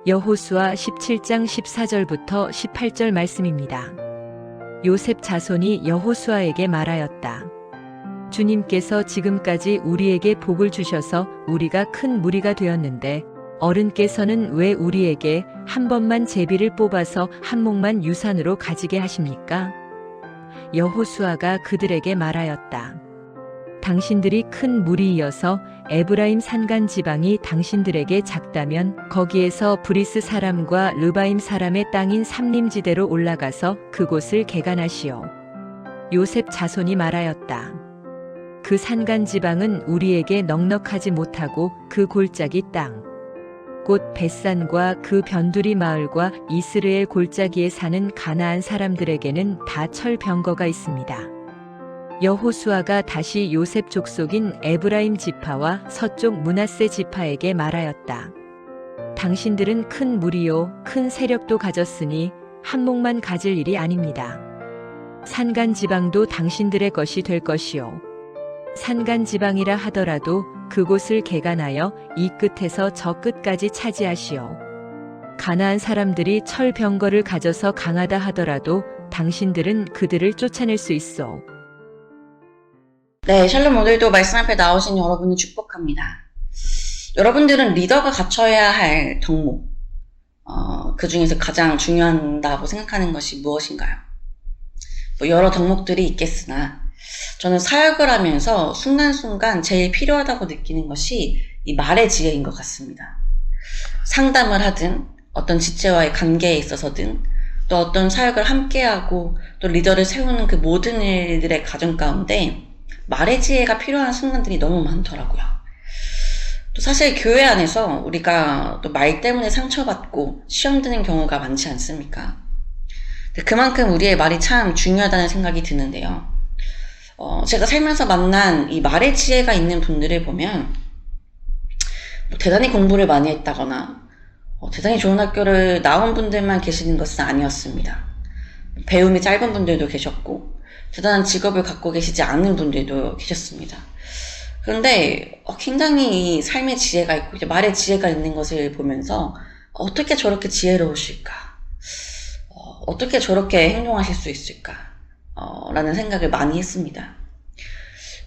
여호수아 17장 14절부터 18절 말씀입니다. 요셉 자손이 여호수아에게 말하였다. 주님께서 지금까지 우리에게 복을 주셔서 우리가 큰 무리가 되었는데 어른께서는 왜 우리에게 한 번만 제비를 뽑아서 한 몫만 유산으로 가지게 하십니까? 여호수아가 그들에게 말하였다. 당신들이 큰 무리이어서 에브라임 산간 지방이 당신들에게 작다면 거기에서 브리스 사람과 르바임 사람의 땅인 삼림지대로 올라가서 그곳을 개간하시오. 요셉 자손이 말하였다. 그 산간 지방은 우리에게 넉넉하지 못하고 그 골짜기 땅, 곧 벳산과 그 변두리 마을과 이스르엘 골짜기에 사는 가나안 사람들에게는 다 철병거가 있습니다. 여호수아가 다시 요셉 족속인 에브라임 지파와 서쪽 므낫세 지파에게 말하였다. 당신들은 큰 무리요 큰 세력도 가졌으니 한 몫만 가질 일이 아닙니다. 산간 지방도 당신들의 것이 될 것이요. 산간 지방이라 하더라도 그곳을 개간하여 이 끝에서 저 끝까지 차지하시오. 가나안 사람들이 철병거를 가져서 강하다 하더라도 당신들은 그들을 쫓아낼 수 있어. 네, 샬롬. 오늘도 말씀 앞에 나오신 여러분을 축복합니다. 여러분들은 리더가 갖춰야 할 덕목, 그 중에서 가장 중요하다고 생각하는 것이 무엇인가요? 여러 덕목들이 있겠으나 저는 사역을 하면서 순간순간 제일 필요하다고 느끼는 것이 이 말의 지혜인 것 같습니다. 상담을 하든 어떤 지체와의 관계에 있어서든 또 어떤 사역을 함께하고 또 리더를 세우는 그 모든 일들의 과정 가운데 말의 지혜가 필요한 순간들이 너무 많더라고요. 또 사실 교회 안에서 우리가 또 말 때문에 상처받고 시험 드는 경우가 많지 않습니까? 그만큼 우리의 말이 참 중요하다는 생각이 드는데요. 제가 살면서 만난 이 말의 지혜가 있는 분들을 보면 대단히 공부를 많이 했다거나 대단히 좋은 학교를 나온 분들만 계시는 것은 아니었습니다. 배움이 짧은 분들도 계셨고 대단한 직업을 갖고 계시지 않은 분들도 계셨습니다. 그런데 굉장히 이 삶의 지혜가 있고 이제 말의 지혜가 있는 것을 보면서 어떻게 저렇게 지혜로우실까? 어떻게 저렇게 행동하실 수 있을까? 라는 생각을 많이 했습니다.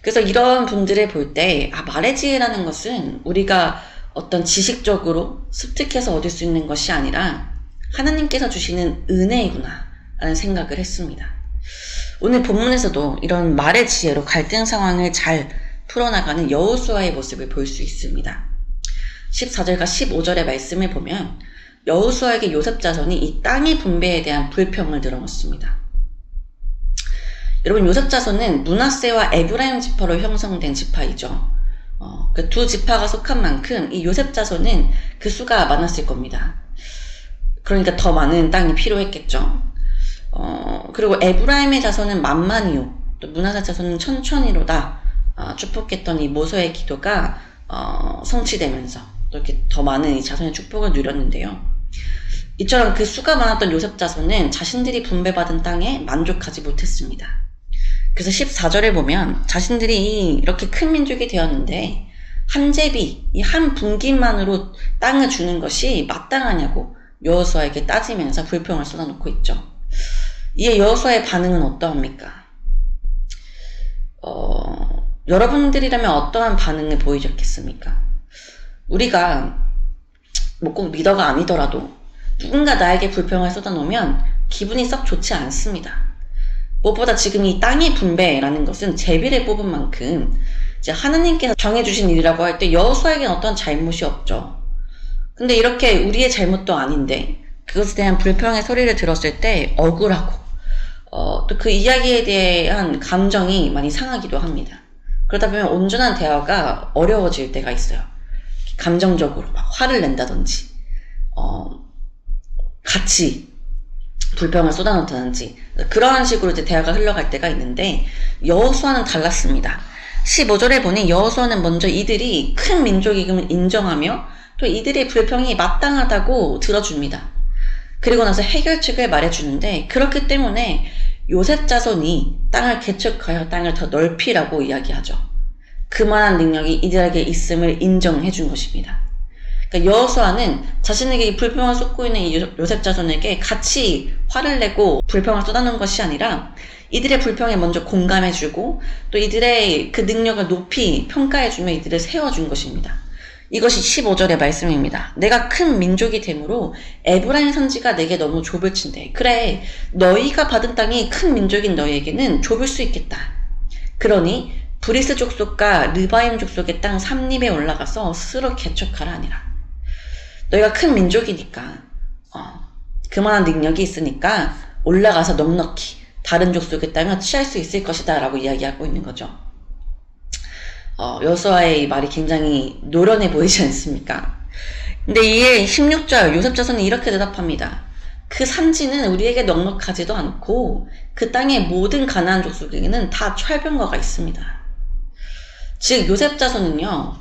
그래서 이런 분들을 볼 때 말의 지혜라는 것은 우리가 어떤 지식적으로 습득해서 얻을 수 있는 것이 아니라 하나님께서 주시는 은혜이구나 라는 생각을 했습니다. 오늘 본문에서도 이런 말의 지혜로 갈등 상황을 잘 풀어나가는 여호수아의 모습을 볼 수 있습니다. 14절과 15절의 말씀을 보면 여호수아에게 요셉 자손이 이 땅의 분배에 대한 불평을 늘어놓습니다. 여러분, 요셉 자손은 므낫세와 에브라임 지파로 형성된 지파이죠. 그 두 지파가 속한 만큼 이 요셉 자손은 그 수가 많았을 겁니다. 그러니까 더 많은 땅이 필요했겠죠. 그리고 에브라임의 자손은 만만이요, 또 므낫세 자손은 천천히로다 축복했던 이 모세의 기도가 성취되면서 또 이렇게 더 많은 이 자손의 축복을 누렸는데요. 이처럼 그 수가 많았던 요셉 자손은 자신들이 분배받은 땅에 만족하지 못했습니다. 그래서 14절을 보면 자신들이 이렇게 큰 민족이 되었는데 한 제비, 이 한 분깃만으로 땅을 주는 것이 마땅하냐고 여호수아에게 따지면서 불평을 쏟아놓고 있죠. 이에 여호수아의 반응은 어떠합니까? 여러분들이라면 어떠한 반응을 보이셨겠습니까? 우리가 뭐 꼭 리더가 아니더라도 누군가 나에게 불평을 쏟아놓으면 기분이 썩 좋지 않습니다. 무엇보다 지금 이 땅의 분배라는 것은 제비를 뽑은 만큼 이제 하나님께서 정해주신 일이라고 할 때 여호수아에게는 어떤 잘못이 없죠. 근데 이렇게 우리의 잘못도 아닌데 그것에 대한 불평의 소리를 들었을 때 억울하고 또 그 이야기에 대한 감정이 많이 상하기도 합니다. 그러다 보면 온전한 대화가 어려워질 때가 있어요. 감정적으로 막 화를 낸다든지 같이 불평을 쏟아놓다든지 그러한 식으로 이제 대화가 흘러갈 때가 있는데 여호수아는 달랐습니다. 15절에 보니 여호수아는 먼저 이들이 큰 민족임을 인정하며 또 이들의 불평이 마땅하다고 들어줍니다. 그리고 나서 해결책을 말해주는데 그렇기 때문에 요셉 자손이 땅을 개척하여 땅을 더 넓히라고 이야기하죠. 그만한 능력이 이들에게 있음을 인정해 준 것입니다. 그러니까 여호수아는 자신에게 이 불평을 쏟고 있는 이 요셉 자손에게 같이 화를 내고 불평을 쏟아놓은 것이 아니라 이들의 불평에 먼저 공감해주고 또 이들의 그 능력을 높이 평가해주며 이들을 세워준 것입니다. 이것이 15절의 말씀입니다. 내가 큰 민족이 되므로 에브라임 산지가 내게 너무 좁을 친대. 그래, 너희가 받은 땅이 큰 민족인 너희에게는 좁을 수 있겠다. 그러니 브리스 족속과 르바임 족속의 땅 삼립에 올라가서 스스로 개척하라 하니라. 너희가 큰 민족이니까 그만한 능력이 있으니까 올라가서 넉넉히 다른 족속의 땅을 취할 수 있을 것이다 라고 이야기하고 있는 거죠. 여호수아의 이 말이 굉장히 노련해 보이지 않습니까? 근데 이에 16절 요셉 자손이 이렇게 대답합니다. 그 산지는 우리에게 넉넉하지도 않고 그 땅의 모든 가나안 족속에게는 다 철병거가 있습니다. 즉 요셉 자손은요,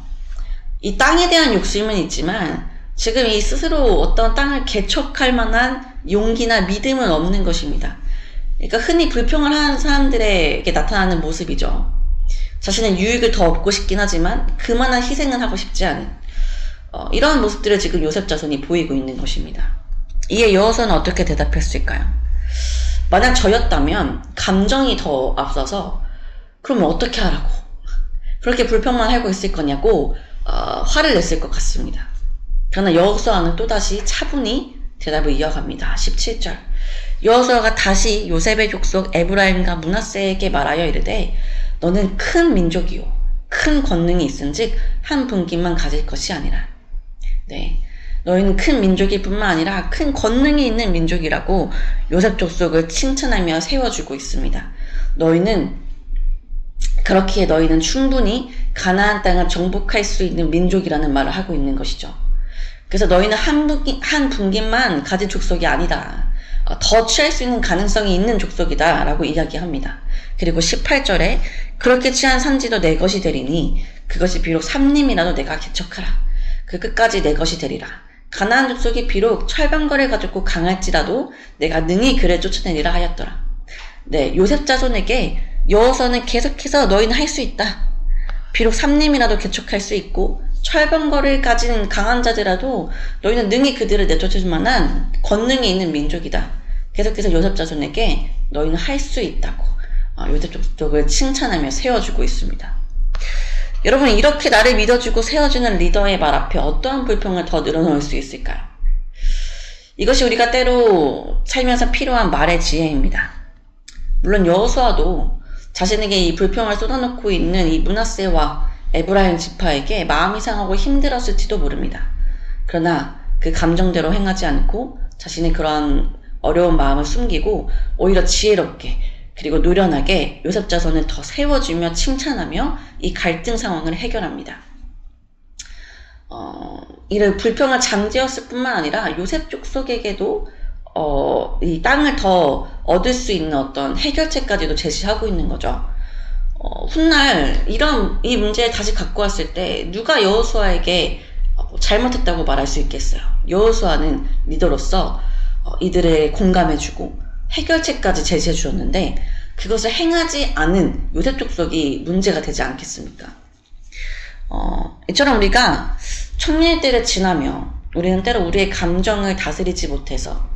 이 땅에 대한 욕심은 있지만 지금 이 스스로 어떤 땅을 개척할 만한 용기나 믿음은 없는 것입니다. 그러니까 흔히 불평을 하는 사람들에게 나타나는 모습이죠. 자신의 유익을 더 얻고 싶긴 하지만 그만한 희생은 하고 싶지 않은 이러한 모습들을 지금 요셉 자손이 보이고 있는 것입니다. 이에 여호수아는 어떻게 대답했을까요? 만약 저였다면 감정이 더 앞서서 그러면 어떻게 하라고 그렇게 불평만 하고 있을 거냐고 화를 냈을 것 같습니다. 그러나 여호수아는 또다시 차분히 대답을 이어갑니다. 17절 여호수아가 다시 요셉의 족속 에브라임과 므낫세에게 말하여 이르되 너는 큰 민족이요 큰 권능이 있은즉 한 분깃만 가질 것이 아니라. 네, 너희는 큰 민족일 뿐만 아니라 큰 권능이 있는 민족이라고 요셉 족속을 칭찬하며 세워주고 있습니다. 그렇기에 너희는 충분히 가나안 땅을 정복할 수 있는 민족이라는 말을 하고 있는 것이죠. 그래서 너희는 한 분깃만 가진 족속이 아니다. 더 취할 수 있는 가능성이 있는 족속이다 라고 이야기합니다. 그리고 18절에 그렇게 취한 산지도 내 것이 되리니 그것이 비록 삼림이라도 내가 개척하라. 그 끝까지 내 것이 되리라. 가나안 족속이 비록 철병거를 가지고 강할지라도 내가 능히 그를 쫓아내리라 하였더라. 네, 요셉 자손에게 여호수아는 계속해서 너희는 할 수 있다. 비록 삼림이라도 개척할 수 있고 철병거를 가진 강한 자들라도 너희는 능히 그들을 내쫓을 만한 권능이 있는 민족이다. 계속해서 요셉 자손에게 너희는 할 수 있다고 요셉 족속을 칭찬하며 세워주고 있습니다. 여러분, 이렇게 나를 믿어주고 세워주는 리더의 말 앞에 어떠한 불평을 더 늘어놓을 수 있을까요? 이것이 우리가 때로 살면서 필요한 말의 지혜입니다. 물론 여호수아도 자신에게 이 불평을 쏟아놓고 있는 이 므낫세와 에브라임 지파에게 마음이 상하고 힘들었을지도 모릅니다. 그러나 그 감정대로 행하지 않고 자신의 그런 어려운 마음을 숨기고 오히려 지혜롭게 그리고 노련하게 요셉 자손을 더 세워주며 칭찬하며 이 갈등 상황을 해결합니다. 이를 불평을 잠재웠을 뿐만 아니라 요셉 족속에게도 이 땅을 더 얻을 수 있는 어떤 해결책까지도 제시하고 있는 거죠. 훗날 이 문제를 다시 갖고 왔을 때 누가 여호수아에게 잘못했다고 말할 수 있겠어요. 여호수아는 리더로서 이들을 공감해주고 해결책까지 제시해 주었는데 그것을 행하지 않은 요셉 족속이 문제가 되지 않겠습니까? 이처럼 우리가 천일들을 지나며 우리는 때로 우리의 감정을 다스리지 못해서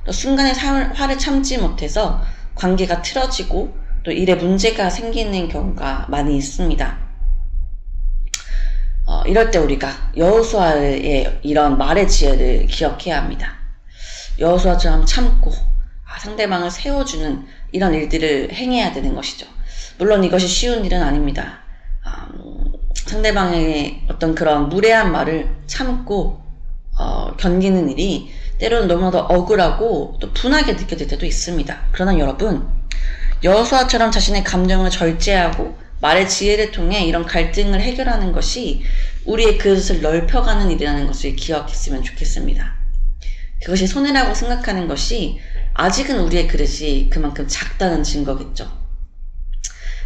또 순간의 화를 참지 못해서 관계가 틀어지고 또 일에 문제가 생기는 경우가 많이 있습니다. 이럴 때 우리가 여호수아의 이런 말의 지혜를 기억해야 합니다. 여호수아처럼 참고 상대방을 세워주는 이런 일들을 행해야 되는 것이죠. 물론 이것이 쉬운 일은 아닙니다. 상대방의 어떤 그런 무례한 말을 참고 견디는 일이 때로는 너무나도 억울하고 또 분하게 느껴질 때도 있습니다. 그러나 여러분, 여호수아처럼 자신의 감정을 절제하고 말의 지혜를 통해 이런 갈등을 해결하는 것이 우리의 그릇을 넓혀가는 일이라는 것을 기억했으면 좋겠습니다. 그것이 손해라고 생각하는 것이 아직은 우리의 그릇이 그만큼 작다는 증거겠죠.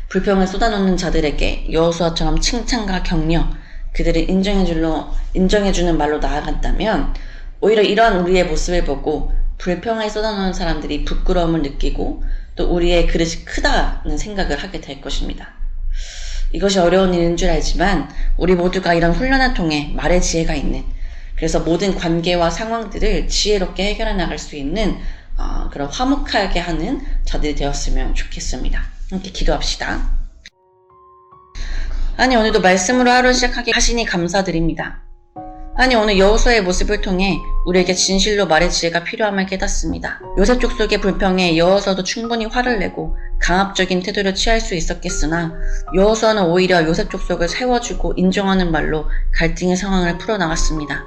불평을 쏟아놓는 자들에게 여호수아처럼 칭찬과 격려, 그들을 인정해주는 말로 나아간다면 오히려 이러한 우리의 모습을 보고 불평을 쏟아놓는 사람들이 부끄러움을 느끼고 또 우리의 그릇이 크다는 생각을 하게 될 것입니다. 이것이 어려운 일인 줄 알지만 우리 모두가 이런 훈련을 통해 말의 지혜가 있는 그래서 모든 관계와 상황들을 지혜롭게 해결해 나갈 수 있는 그런 화목하게 하는 자들이 되었으면 좋겠습니다. 함께 기도합시다. 하나님, 오늘도 말씀으로 하루 시작하게 하시니 감사드립니다. 하나님, 오늘 여호수아의 모습을 통해 우리에게 진실로 말의 지혜가 필요함을 깨닫습니다. 요셉 족속의 불평에 여호수아도 충분히 화를 내고 강압적인 태도를 취할 수 있었겠으나 여호수아는 오히려 요셉 족속을 세워주고 인정하는 말로 갈등의 상황을 풀어나갔습니다.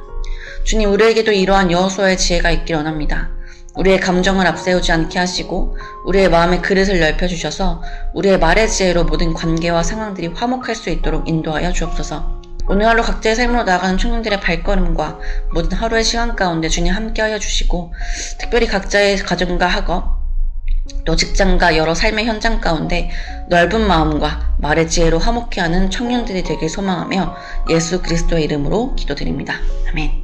주님, 우리에게도 이러한 여호수아의 지혜가 있길 원합니다. 우리의 감정을 앞세우지 않게 하시고 우리의 마음의 그릇을 넓혀주셔서 우리의 말의 지혜로 모든 관계와 상황들이 화목할 수 있도록 인도하여 주옵소서. 오늘 하루 각자의 삶으로 나아가는 청년들의 발걸음과 모든 하루의 시간 가운데 주님 함께하여 주시고 특별히 각자의 가정과 학업 또 직장과 여러 삶의 현장 가운데 넓은 마음과 말의 지혜로 화목해 하는 청년들이 되길 소망하며 예수 그리스도의 이름으로 기도드립니다. 아멘.